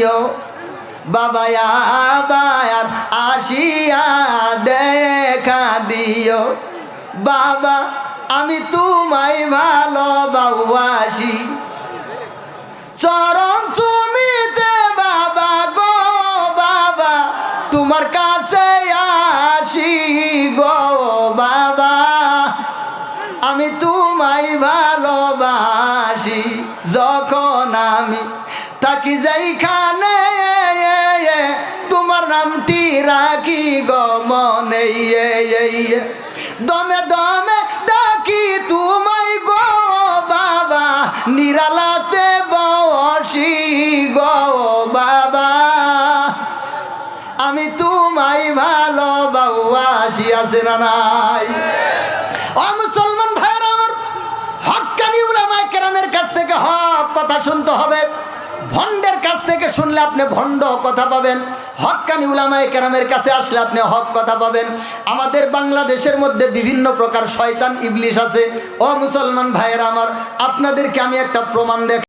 দিও বাবা আবার আসিয়া দেখা দিও বাবা আমি তোমায় ভালোবাসি চরণ চুমিতে বাবা গো বাবা তোমার কাছে আসি গো বাবা আমি তোমায় ভালোবাসি যখন আমি থাকি যাইখানে তোমার নামটি রাখি গো মনে দমে দমে ডাকি তোমায় গো বাবা নিরালাতে বসি গো বাবা আমি তোমায় ভালোবাসি আছে না নাই ও মুসলমান ভাইরা আমার হক্কানি উলামায়ে কেরামের কাছ থেকে হক কথা শুনতে হবে ভন্ডের কাছ থেকে শুনলে আপনি ভন্ড কথা পাবেন হক্কানি উলামায়ে কেরামের কাছে আসলে আপনি হক কথা পাবেন আমাদের বাংলাদেশের মধ্যে বিভিন্ন প্রকার শয়তান ইবলিশ আছে ও মুসলমান ভাইরা আমার আপনাদেরকে আমি একটা প্রমাণ দেখ